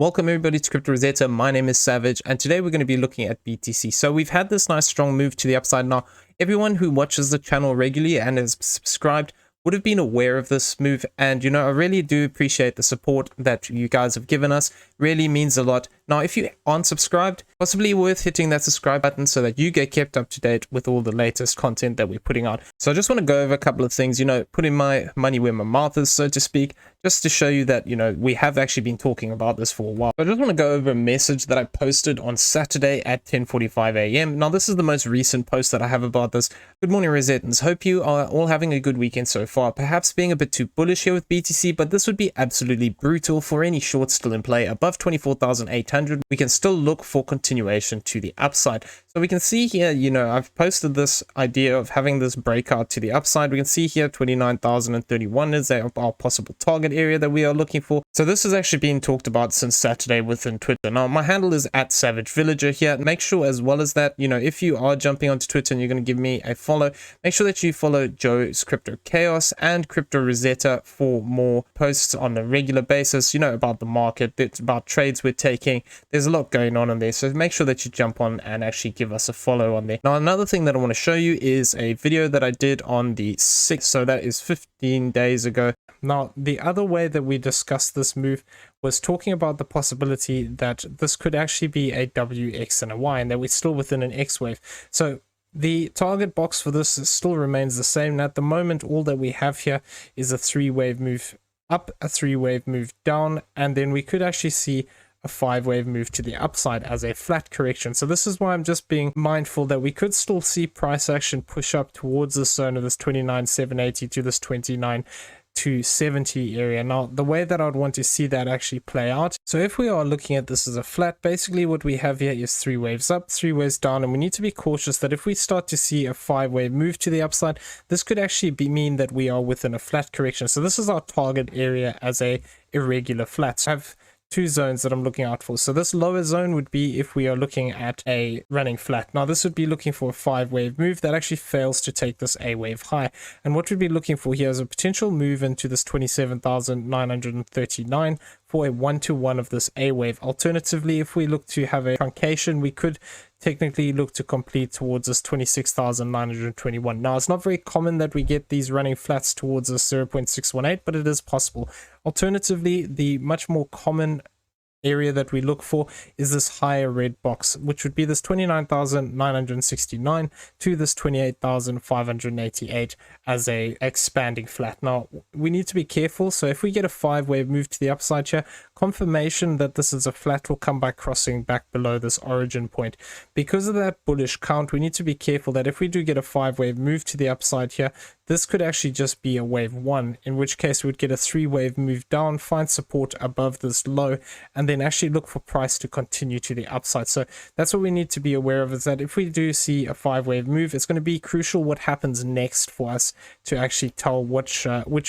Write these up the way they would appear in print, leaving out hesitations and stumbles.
Welcome everybody to Crypto Rosetta. My name is Savage and today we're going to be looking at BTC. So we've had this nice strong move to the upside. Now, everyone who watches the channel regularly and is subscribed would have been aware of this move, and I really do appreciate the support that you guys have given us. Really means a lot. Now, if you aren't subscribed, possibly worth hitting that subscribe button so that you get kept up to date with all the latest content that we're putting out. So I just want to go over a couple of things, putting my money where my mouth is, so to speak, just to show you that, we have actually been talking about this for a while. I just want to go over a message that I posted on Saturday at 10:45 a.m. Now, this is the most recent post that I have about this. Good morning, Rosettans. Hope you are all having a good weekend so far. Perhaps being a bit too bullish here with BTC, but this would be absolutely brutal for any short still in play above 24,800. We can still look for continuation to the upside. So we can see here, I've posted this idea of having this breakout to the upside. We can see here 29,031 is our possible target area that we are looking for. So this has actually been talked about since Saturday within Twitter. Now, my handle is @SavageVillager here. Make sure as well as that, if you are jumping onto Twitter and you're going to give me a follow, make sure that you follow Joe's Crypto Chaos and Crypto Rosetta for more posts on a regular basis, about the market, it's about trades we're taking. There's a lot going on there. So make sure that you jump on and actually give us a follow on there. Now, another thing that I want to show you is a video that I did on the 6th. So that is 15 days ago. Now, the other way that we discussed this move was talking about the possibility that this could actually be a W, X, and a Y, and that we're still within an X wave. So the target box for this still remains the same. And at the moment, all that we have here is a 3-wave move up, a 3-wave move down, and then we could actually see a 5-wave move to the upside as a flat correction. So this is why I'm just being mindful that we could still see price action push up towards the zone of this 29,780 to this 29,270 area. Now, the way that I'd want to see that actually play out, so if we are looking at this as a flat, basically what we have here is 3 waves up, 3 waves down, and we need to be cautious that if we start to see a 5-wave move to the upside, this could actually mean that we are within a flat correction. So this is our target area as a irregular flat. So I have 2 zones that I'm looking out for. So this lower zone would be if we are looking at a running flat. Now, this would be looking for a 5-wave move that actually fails to take this A wave high. And what we'd be looking for here is a potential move into this 27,939 for a 1-to-1 of this A wave. Alternatively, if we look to have a truncation, we could technically look to complete towards this 26,921. Now, it's not very common that we get these running flats towards this 0.618, but it is possible. Alternatively, the much more common area that we look for is this higher red box, which would be this 29,969 to this 28,588 as a expanding flat. Now, we need to be careful. So if we get a 5-wave move to the upside here, confirmation that this is a flat will come by crossing back below this origin point. Because of that bullish count, we need to be careful that if we do get a 5-wave move to the upside here, this could actually just be a wave 1, in which case we'd get a 3-wave move down, find support above this low, and then actually look for price to continue to the upside. So that's what we need to be aware of, is that if we do see a 5-wave move, it's going to be crucial what happens next for us to actually tell which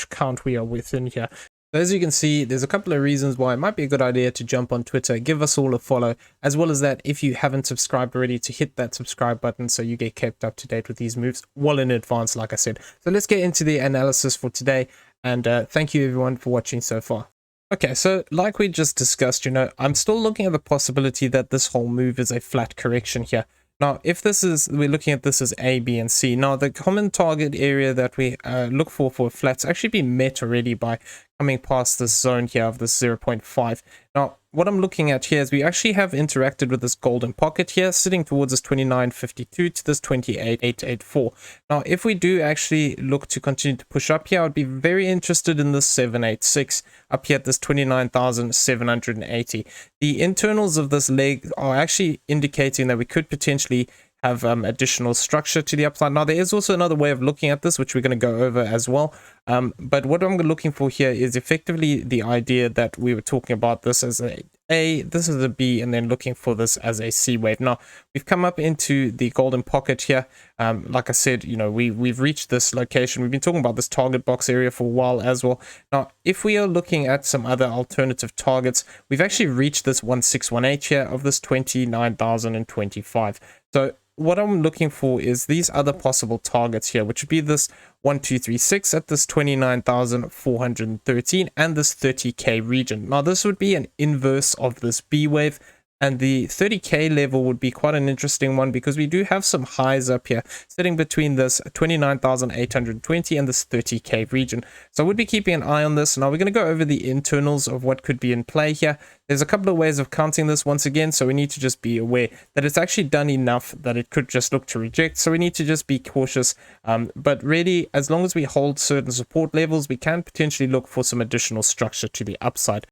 count we are within here. So as you can see, there's a couple of reasons why it might be a good idea to jump on Twitter, give us all a follow, as well as that, if you haven't subscribed already, to hit that subscribe button so you get kept up to date with these moves well in advance, like I said. So let's get into the analysis for today, and thank you everyone for watching so far. Okay, so like we just discussed, I'm still looking at the possibility that this whole move is a flat correction here. Now, if we're looking at this as A, B, and C. Now, the common target area that we look for flats actually been met already by coming past this zone here of this 0.5. Now, what I'm looking at here is we actually have interacted with this golden pocket here, sitting towards this 2952 to this 28884. Now, if we do actually look to continue to push up here, I'd be very interested in this 786 up here at this 29,780. The internals of this leg are actually indicating that we could potentially have additional structure to the upside. Now, there is also another way of looking at this, which we're going to go over as well. But what I'm looking for here is effectively the idea that we were talking about this as a this is a B, and then looking for this as a C wave. Now, we've come up into the golden pocket here. Like I said, we've reached this location. We've been talking about this target box area for a while as well. Now, if we are looking at some other alternative targets, we've actually reached this 1618 here of this 29,025. So what I'm looking for is these other possible targets here, which would be this 1236 at this 29,413 and this 30k region. Now this would be an inverse of this B wave, and the 30k level would be quite an interesting one because we do have some highs up here sitting between this 29,820 and this 30k region. So I would be keeping an eye on this. Now we're going to go over the internals of what could be in play here. There's a couple of ways of counting this once again, so we need to just be aware that it's actually done enough that it could just look to reject. So we need to just be cautious. But really, as long as we hold certain support levels, we can potentially look for some additional structure to the upside.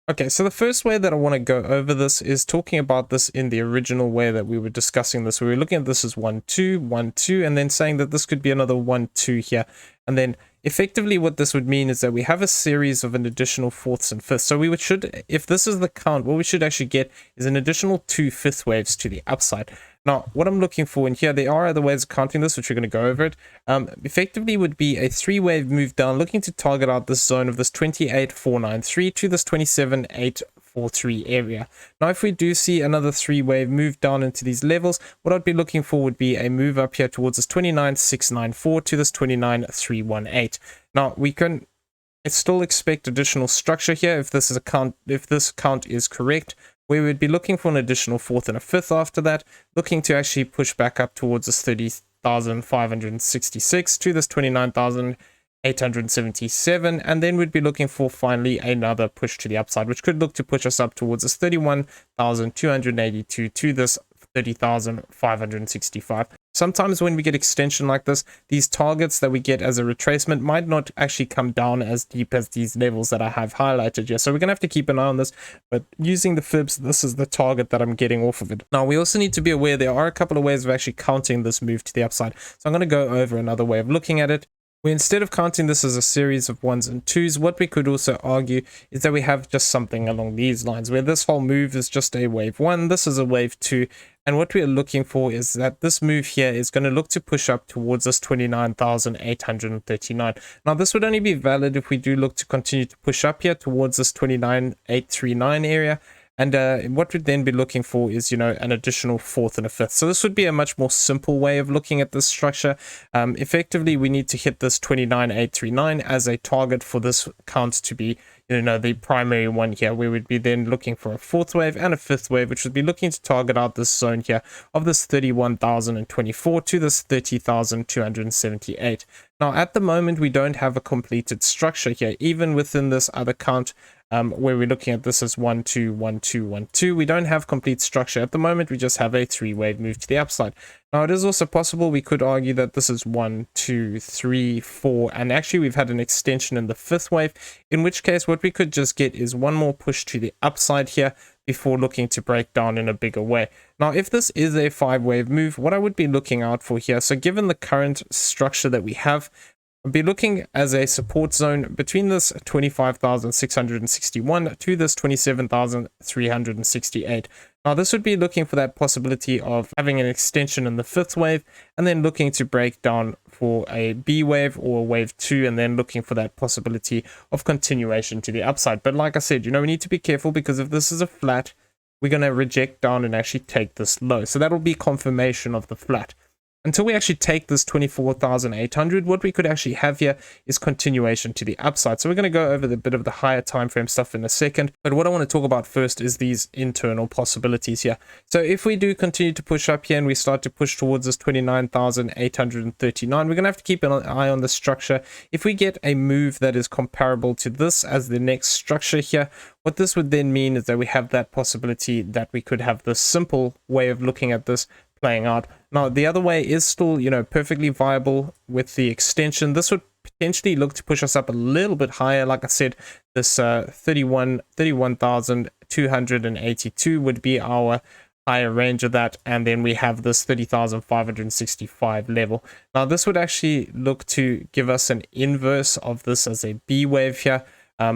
Okay, so the first way that I want to go over this is talking about this in the original way that we were discussing this. We were looking at this as 1, 2, 1, 2, and then saying that this could be another 1, 2 here. And then effectively what this would mean is that we have a series of an additional fourths and fifths. So we should, if this is the count, what we should actually get is an additional 2 fifth waves to the upside. Now, what I'm looking for in here, there are other ways of counting this, which we're going to go over it. Effectively would be a 3-wave move down, looking to target out this zone of this 28,493 to this 27,843 area. Now, if we do see another 3-wave move down into these levels, what I'd be looking for would be a move up here towards this 29,694 to this 29,318. Now, we can still expect additional structure here if this count is correct, we would be looking for an additional fourth and a fifth after that, looking to actually push back up towards this 30,566 to this 29,877, and then we'd be looking for finally another push to the upside, which could look to push us up towards this 31,282 to this 30,565. Sometimes when we get extension like this, these targets that we get as a retracement might not actually come down as deep as these levels that I have highlighted here. So we're going to have to keep an eye on this, but using the fibs, this is the target that I'm getting off of it. Now, we also need to be aware there are a couple of ways of actually counting this move to the upside. So I'm going to go over another way of looking at it. Instead of counting this as a series of 1s and 2s, what we could also argue is that we have just something along these lines, where this whole move is just a wave 1, this is a wave 2, and what we are looking for is that this move here is going to look to push up towards this 29,839. Now, this would only be valid if we do look to continue to push up here towards this 29,839 area. And what we'd then be looking for is, an additional fourth and a fifth. So this would be a much more simple way of looking at this structure. Effectively, we need to hit this 29,839 as a target for this count to be, the primary one here. We would be then looking for a fourth wave and a fifth wave, which would be looking to target out this zone here of this 31,024 to this 30,278. Now, at the moment, we don't have a completed structure here, even within this other count. Where we're looking at this as 1, 2, 1, 2, 1, 2. We don't have complete structure at the moment. We just have a 3-wave move to the upside. Now, it is also possible we could argue that this is 1, 2, 3, 4, and actually we've had an extension in the 5th wave, in which case what we could just get is one more push to the upside here before looking to break down in a bigger way. Now, if this is a 5-wave move, what I would be looking out for here, so given the current structure that we have, I'll be looking as a support zone between this 25,661 to this 27,368. Now, this would be looking for that possibility of having an extension in the 5th wave and then looking to break down for a B wave or a wave 2 and then looking for that possibility of continuation to the upside. But like I said, we need to be careful because if this is a flat, we're going to reject down and actually take this low. So that'll be confirmation of the flat. Until we actually take this 24,800, what we could actually have here is continuation to the upside. So we're going to go over the bit of the higher time frame stuff in a second. But what I want to talk about first is these internal possibilities here. So if we do continue to push up here and we start to push towards this 29,839, we're going to have to keep an eye on the structure. If we get a move that is comparable to this as the next structure here, what this would then mean is that we have that possibility that we could have this simple way of looking at this playing out. Now, the other way is still, perfectly viable with the extension. This would potentially look to push us up a little bit higher. Like I said, this 31,282 would be our higher range of that, and then we have this 30,565 level. Now, this would actually look to give us an inverse of this as a B wave here,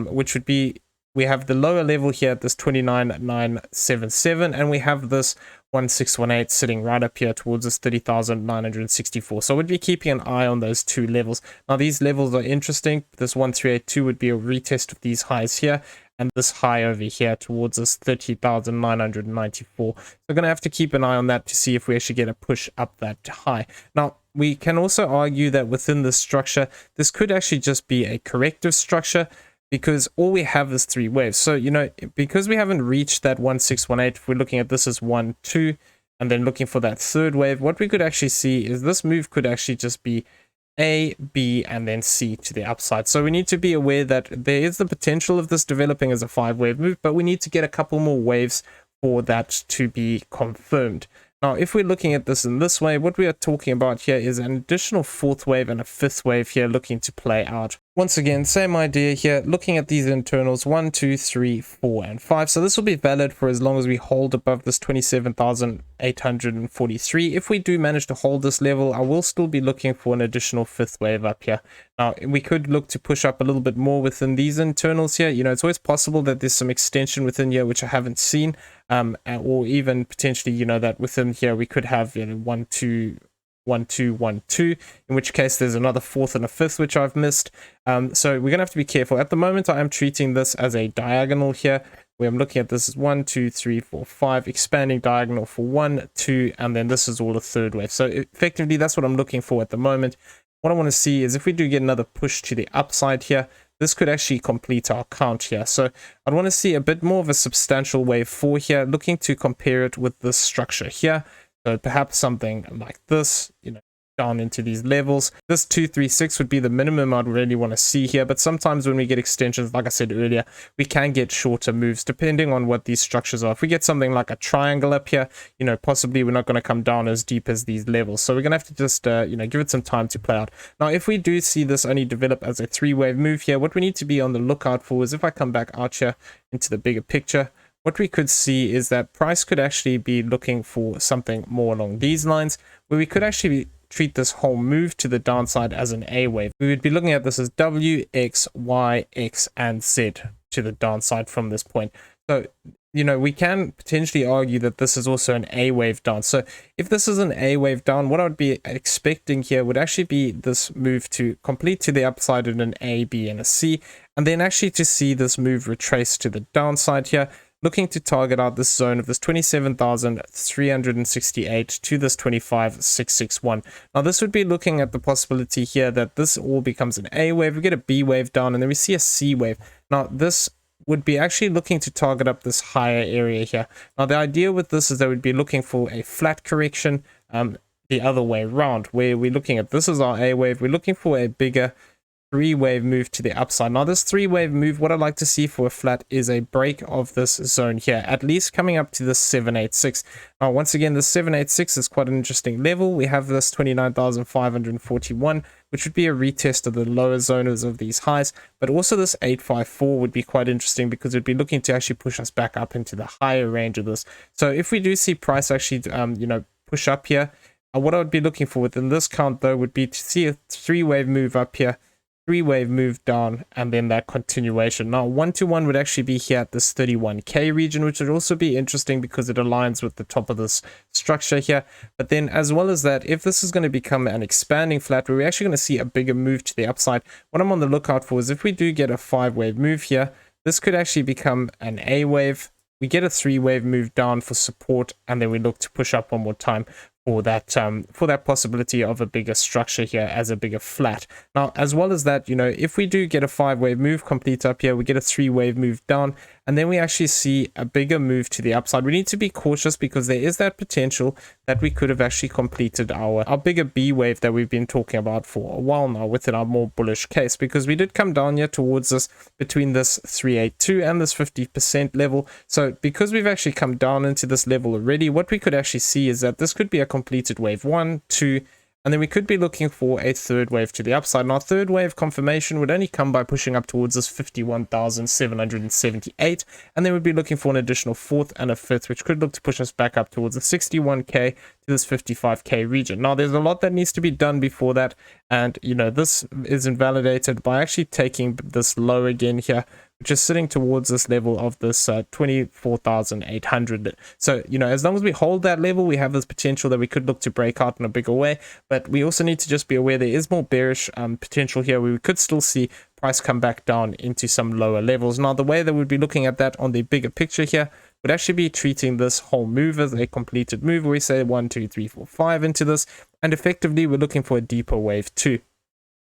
which would be, we have the lower level here at this 29,977, and we have this 1618 sitting right up here towards this 30,964. So we'd be keeping an eye on those two levels. Now, these levels are interesting. This 1382 would be a retest of these highs here, and this high over here towards this 30,994. So we're going to have to keep an eye on that to see if we actually get a push up that high. Now, we can also argue that within this structure, this could actually just be a corrective structure, because all we have is 3 waves. So, because we haven't reached that 1618, if we're looking at this as 1, 2, and then looking for that third wave, what we could actually see is this move could actually just be A, B, and then C to the upside. So we need to be aware that there is the potential of this developing as a 5-wave move, but we need to get a couple more waves for that to be confirmed. Now, if we're looking at this in this way, what we are talking about here is an additional 4th wave and a 5th wave here looking to play out. Once again, same idea here, looking at these internals 1, 2, 3, 4, and 5. So this will be valid for as long as we hold above this 27,843. If we do manage to hold this level, I will still be looking for an additional 5th wave up here. Now, we could look to push up a little bit more within these internals here. It's always possible that there's some extension within here which I haven't seen, or even potentially, that within here we could have 1, 2, 1, 2, 1, 2, in which case there's another 4th and a 5th which I've missed. So we're gonna have to be careful. At the moment, I am treating this as a diagonal here, where I'm looking at this as 1, 2, 3, 4, 5, expanding diagonal for 1, 2, and then this is all a 3rd wave. So effectively, that's what I'm looking for at the moment. What I want to see is if we do get another push to the upside here, this could actually complete our count here. So I'd want to see a bit more of a substantial wave 4 here, looking to compare it with this structure here. So perhaps something like this, down into these levels. This 236 would be the minimum I'd really want to see here, but sometimes when we get extensions, like I said earlier, we can get shorter moves depending on what these structures are. If we get something like a triangle up here, possibly we're not going to come down as deep as these levels. So we're going to have to just, give it some time to play out. Now, if we do see this only develop as a 3-wave move here, what we need to be on the lookout for is if I come back out here into the bigger picture, what we could see is that price could actually be looking for something more along these lines, where we could actually treat this whole move to the downside as an A wave. We would be looking at this as W, X, Y, X, and Z to the downside from this point. So, we can potentially argue that this is also an A wave down. So if this is an A wave down, what I would be expecting here would actually be this move to complete to the upside in an A, B, and a C, and then actually to see this move retrace to the downside here, looking to target out this zone of this 27,368 to this 25,661. Now, this would be looking at the possibility here that this all becomes an A wave, we get a B wave down, and then we see a C wave. Now, this would be actually looking to target up this higher area here. Now, the idea with this is that we'd be looking for a flat correction the other way around, where we're looking at this is our A wave, we're looking for a bigger 3-wave move to the upside. Now, this 3-wave move, what I'd like to see for a flat is a break of this zone here, at least coming up to the 786. Now, once again, the 786 is quite an interesting level. We have this 29,541, which would be a retest of the lower zones of these highs, but also this 854 would be quite interesting because it'd be looking to actually push us back up into the higher range of this. So if we do see price actually, push up here, what I would be looking for within this count, though, would be to see a 3-wave move up here, 3-wave move down, and then that continuation. Now, 1-to-1 would actually be here at this 31k region, which would also be interesting because it aligns with the top of this structure here. But then, as well as that, if this is going to become an expanding flat where we're actually going to see a bigger move to the upside, what I'm on the lookout for is if we do get a 5-wave move here, this could actually become an A wave. We get a 3-wave move down for support, and then we look to push up one more time for that possibility of a bigger structure here as a bigger flat. Now, as well as that, if we do get a 5-wave move complete up here, we get a 3-wave move down, and then we actually see a bigger move to the upside. We need to be cautious because there is that potential that we could have actually completed our bigger B wave that we've been talking about for a while now within our more bullish case, because we did come down here towards this between this 382 and this 50% level. So because we've actually come down into this level already, what we could actually see is that this could be a completed wave 1, 2, and then we could be looking for a 3rd wave to the upside. Now, 3rd wave confirmation would only come by pushing up towards this 51,778, and then we'd be looking for an additional 4th and a 5th, which could look to push us back up towards the 61k to this 55k region. Now, there's a lot that needs to be done before that, and this is invalidated by actually taking this low again here, which is sitting towards this level of this 24,800. So, as long as we hold that level, we have this potential that we could look to break out in a bigger way. But we also need to just be aware there is more bearish potential here, where we could still see price come back down into some lower levels. Now, the way that we'd be looking at that on the bigger picture here would actually be treating this whole move as a completed move, where we say 1, 2, 3, 4, 5 into this, and effectively we're looking for a deeper wave too.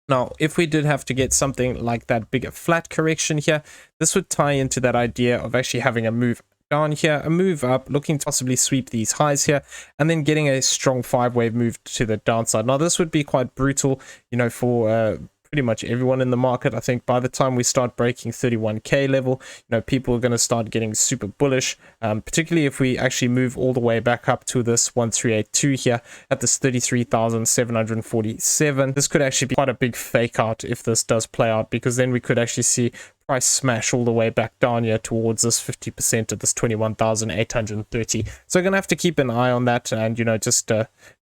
Now, if we did have to get something like that bigger flat correction here, this would tie into that idea of actually having a move down here, a move up, looking to possibly sweep these highs here, and then getting a strong 5-wave move to the downside. Now, this would be quite brutal, you know, for pretty much everyone in the market. I think by the time we start breaking 31k level, you know, people are going to start getting super bullish, particularly if we actually move all the way back up to this 1382 here at this 33,747. This could actually be quite a big fake out if this does play out, because then we could actually see price smash all the way back down here towards this 50% at this 21,830. So we're gonna have to keep an eye on that, and, you know, just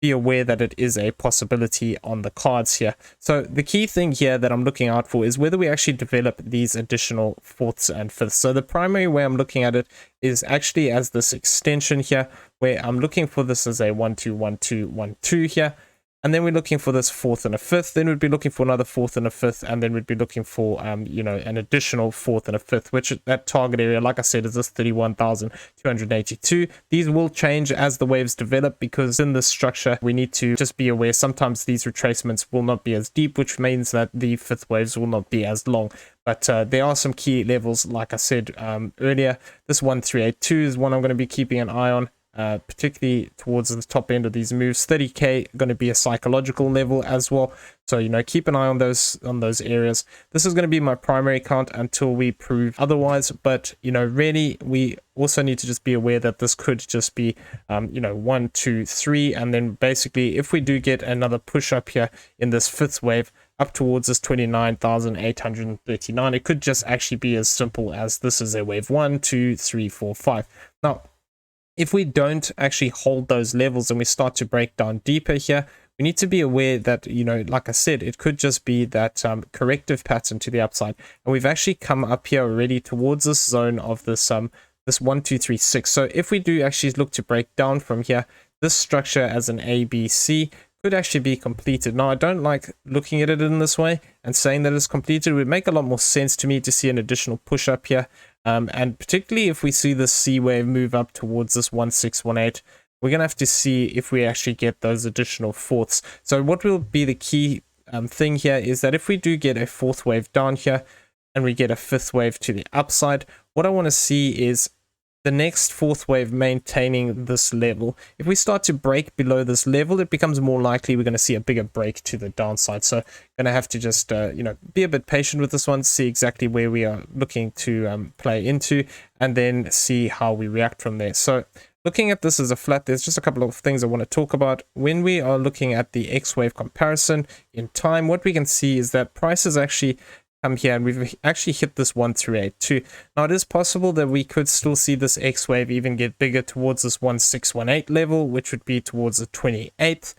be aware that it is a possibility on the cards here. So the key thing here that I'm looking out for is whether we actually develop these additional fourths and fifths. So the primary way I'm looking at it is actually as this extension here, where I'm looking for this as a 1 2 1 2 1 2 here. And then we're looking for this fourth and a fifth. Then we'd be looking for another fourth and a fifth. And then we'd be looking for, you know, an additional fourth and a fifth, which that target area, like I said, is this 31,282. These will change as the waves develop, because in this structure, we need to just be aware sometimes these retracements will not be as deep, which means that the fifth waves will not be as long. But there are some key levels, like I said earlier. This 1382 is one I'm going to be keeping an eye on. Particularly towards the top end of these moves. 30k going to be a psychological level as well, so, you know, keep an eye on those areas. This is going to be my primary account until we prove otherwise, but, you know, really we also need to just be aware that this could just be you know, 1 2 3, and then basically if we do get another push up here in this fifth wave up towards this 29,839, it could just actually be as simple as this is a wave 1 2 3 4 5. Now, if we don't actually hold those levels and we start to break down deeper here, we need to be aware that, you know, like I said, it could just be that corrective pattern to the upside. And we've actually come up here already towards this zone of this 1 2 3 6. So if we do actually look to break down from here, this structure as an ABC could actually be completed. Now, I don't like looking at it in this way and saying that it's completed. It would make a lot more sense to me to see an additional push up here. And particularly if we see this C wave move up towards this 1618, we're going to have to see if we actually get those additional fourths. So what will be the key thing here is that if we do get a fourth wave down here and we get a fifth wave to the upside, what I want to see is the next fourth wave maintaining this level. If we start to break below this level, it becomes more likely we're going to see a bigger break to the downside. So going to have to just you know, be a bit patient with this one, see exactly where we are looking to play into, and then see how we react from there. So looking at this as a flat, there's just a couple of things I want to talk about. When we are looking at the X wave comparison in time, what we can see is that prices actually come here and we've actually hit this 1382. Now, it is possible that we could still see this X wave even get bigger towards this 1618 level, which would be towards the 28th.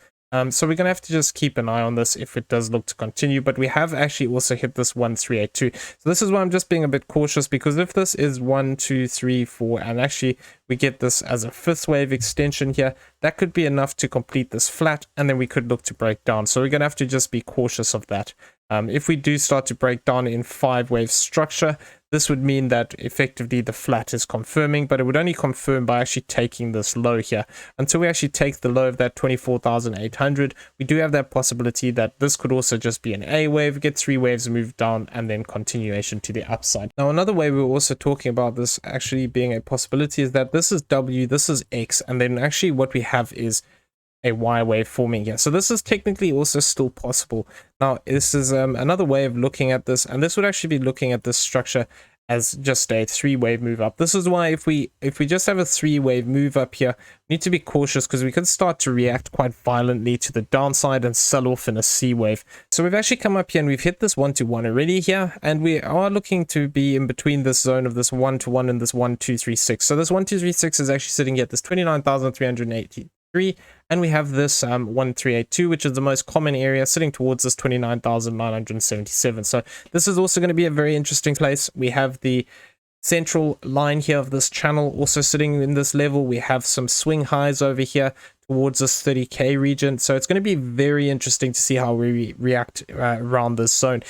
So we're going to have to just keep an eye on this if it does look to continue, but we have actually also hit this 1382. So this is why I'm just being a bit cautious, because if this is 1 2 3 4 and actually we get this as a fifth wave extension here, that could be enough to complete this flat, and then we could look to break down. So we're going to have to just be cautious of that. If we do start to break down in 5-wave structure, this would mean that effectively the flat is confirming, but it would only confirm by actually taking this low here. Until we actually take the low of that 24,800, we do have that possibility that this could also just be an A wave, get 3 waves moved down, and then continuation to the upside. Now, another way we were also talking about this actually being a possibility is that this is W, this is X, and then actually what we have is a Y wave forming here. So this is technically also still possible. Now, this is another way of looking at this, and this would actually be looking at this structure as just a 3-wave move up. This is why if we just have a 3-wave move up here, we need to be cautious, because we could start to react quite violently to the downside and sell off in a C wave. So we've actually come up here and we've hit this 1-to-1 already here, and we are looking to be in between this zone of this 1-to-1 and this 1-2-3-6. So this 1-2-3-6 is actually sitting at this 29,383. And we have this 1382, which is the most common area, sitting towards this 29,977. So this is also going to be a very interesting place. We have the central line here of this channel also sitting in this level. We have some swing highs over here towards this 30k region. So it's going to be very interesting to see how we react around this zone.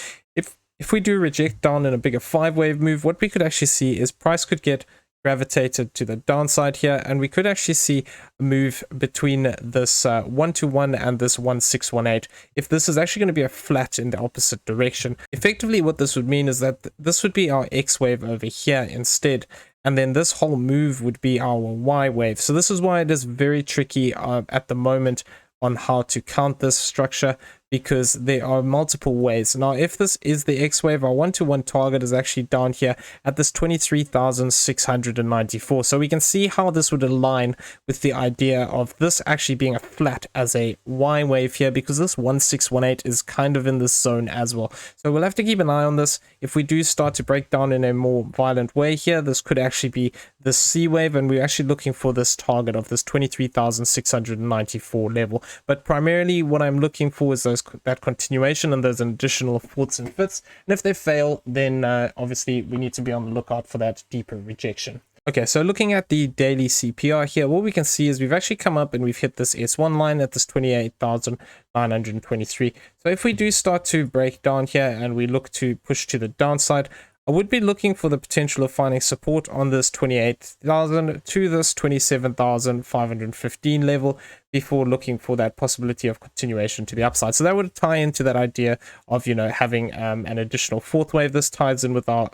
If we do reject down in a bigger 5-wave move, what we could actually see is price could get gravitated to the downside here, and we could actually see a move between this 121 and this 1618 if this is actually going to be a flat in the opposite direction. Effectively what this would mean is that this would be our X wave over here instead, and then this whole move would be our Y wave. So this is why it is very tricky at the moment on how to count this structure, because there are multiple ways. Now, if this is the X wave, our 121 target is actually down here at this 23,694. So we can see how this would align with the idea of this actually being a flat as a Y wave here, because this 1618 is kind of in this zone as well. So we'll have to keep an eye on this. If we do start to break down in a more violent way here, this could actually be the C wave, and we're actually looking for this target of this 23,694 level. But primarily what I'm looking for is that continuation and those additional fourths and fifths, and if they fail, then obviously we need to be on the lookout for that deeper rejection. Okay, so looking at the daily CPR here, what we can see is we've actually come up and we've hit this S1 line at this 28,923. So if we do start to break down here and we look to push to the downside, I would be looking for the potential of finding support on this 28,000 to this 27,515 level before looking for that possibility of continuation to the upside. So that would tie into that idea of, you know, having an additional fourth wave. This ties in with our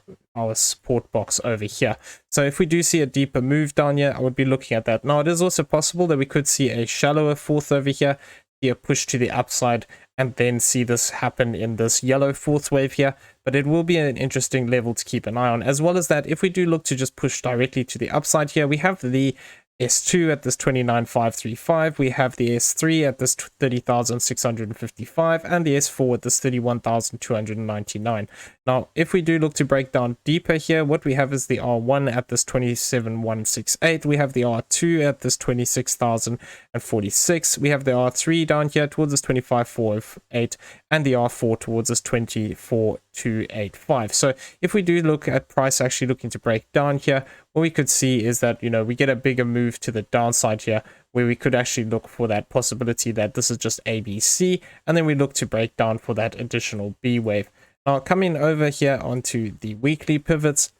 support box over here. So if we do see a deeper move down here, I would be looking at that. Now, it is also possible that we could see a shallower fourth over here, a push to the upside, and then see this happen in this yellow fourth wave here. But it will be an interesting level to keep an eye on. As well as that, if we do look to just push directly to the upside here, we have the S2 at this 29,535, we have the S3 at this 30,655, and the S4 at this 31,299. Now, if we do look to break down deeper here, what we have is the R1 at this 27,168, we have the R2 at this 26,046, we have the R3 down here towards this 25,408, and the R4 towards this 24,285. So if we do look at price actually looking to break down here, what we could see is that, you know, we get a bigger move to the downside here, where we could actually look for that possibility that this is just ABC, and then we look to break down for that additional B wave. Now, coming over here onto the weekly pivots,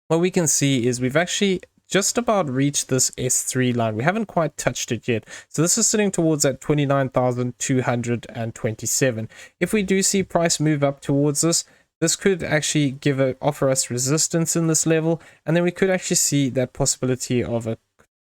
what we can see is we've actually just about reached this S3 line. We haven't quite touched it yet. So this is sitting towards that 29,227. If we do see price move up towards this, this could actually offer us resistance in this level, and then we could actually see that possibility of a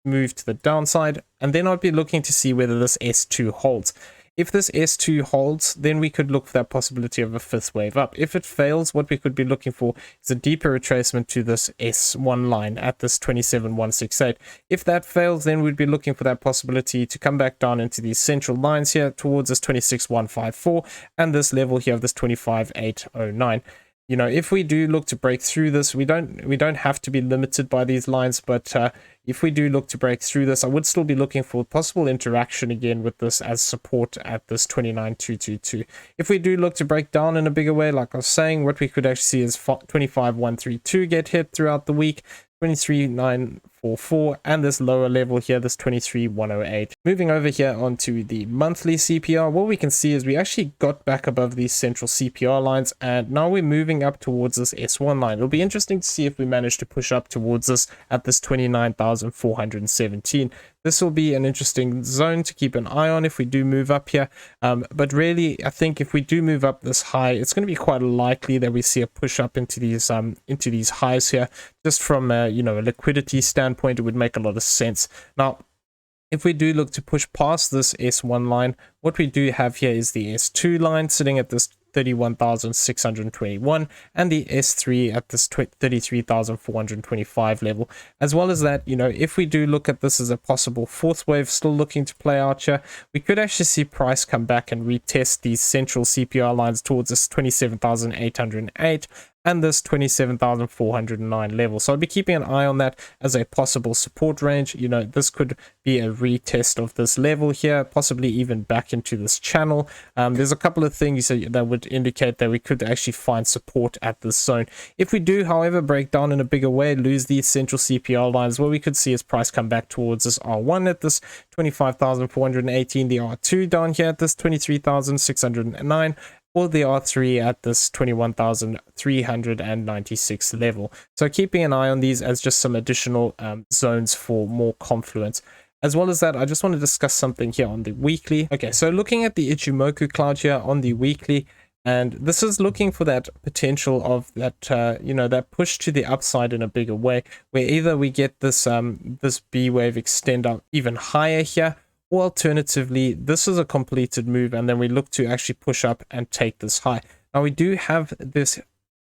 move to the downside, and then I'd be looking to see whether this S2 holds. If this S2 holds, then we could look for that possibility of a fifth wave up. If it fails, what we could be looking for is a deeper retracement to this S1 line at this 27,168. If that fails, then we'd be looking for that possibility to come back down into these central lines here towards this 26,154 and this level here of this 25,809. You know, if we do look to break through this, we don't have to be limited by these lines, but if we do look to break through this, I would still be looking for possible interaction again with this as support at this 29,222. If we do look to break down in a bigger way, like I was saying, what we could actually see is 25,132 get hit throughout the week, 23,944, and this lower level here, this 23,108. Moving over here onto the monthly CPR, what we can see is we actually got back above these central CPR lines, and now we're moving up towards this S1 line. It'll be interesting to see if we manage to push up towards this at this 29,417. This will be an interesting zone to keep an eye on if we do move up here. But really, I think if we do move up this high, it's going to be quite likely that we see a push up into these highs here. Just from a liquidity standpoint, it would make a lot of sense. Now, if we do look to push past this S1 line, what we do have here is the S2 line sitting at this 31,621 and the S3 at this 33,425 level. As well as that, if we do look at this as a possible fourth wave still looking to play out here, we could actually see price come back and retest these central CPR lines towards this 27,808 and this 27,409 level. So I'd be keeping an eye on that as a possible support range. This could be a retest of this level here, possibly even back into this channel. There's a couple of things that would indicate that we could actually find support at this zone. If we do, however, break down in a bigger way, lose these central CPR lines, what we could see is price come back towards this R1 at this 25,418, the R2 down here at this 23,609, or the R3 at this 21,396 level. So keeping an eye on these as just some additional zones for more confluence. As well as that, I just want to discuss something here on the weekly. Okay, so looking at the Ichimoku cloud here on the weekly, and this is looking for that potential of that, you know, that push to the upside in a bigger way, where either we get this this B wave extend up even higher here, or alternatively, this is a completed move, and then we look to actually push up and take this high. Now we do have this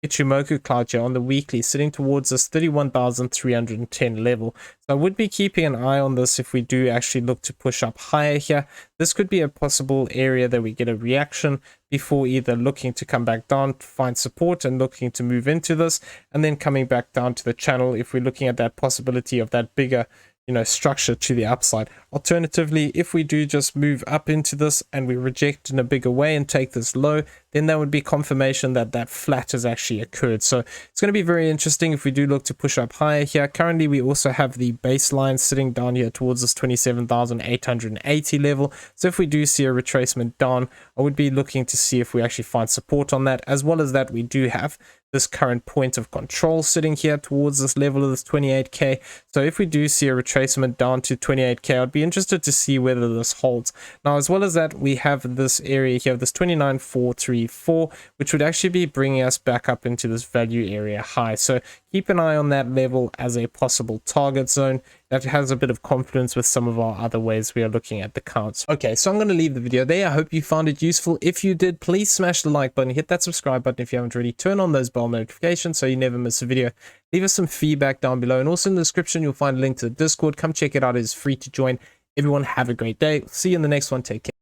Ichimoku cloud here on the weekly sitting towards this 31,310 level. So I would be keeping an eye on this if we do actually look to push up higher here. This could be a possible area that we get a reaction before either looking to come back down to find support and looking to move into this, and then coming back down to the channel if we're looking at that possibility of that bigger, you know, structure to the upside. Alternatively, if we do just move up into this and we reject in a bigger way and take this low, then that would be confirmation that that flat has actually occurred. So it's going to be very interesting if we do look to push up higher here. Currently, we also have the baseline sitting down here towards this 27,880 level. So if we do see a retracement down, I would be looking to see if we actually find support on that. As well as that, we do have this current point of control sitting here towards this level of this 28k. So if we do see a retracement down to 28k, I'd be interested to see whether this holds. Now, as well as that, we have this area here, this 29,434, which would actually be bringing us back up into this value area high. So keep an eye on that level as a possible target zone that has a bit of confluence with some of our other ways we are looking at the counts. Okay, so I'm going to leave the video there. I hope you found it useful. If you did, please smash the like button, hit that subscribe button if you haven't already, turn on those bell notifications so you never miss a video. Leave us some feedback down below, and also in the description you'll find a link to the Discord. Come check it out, it is free to join. Everyone have a great day. See you in the next one. Take care.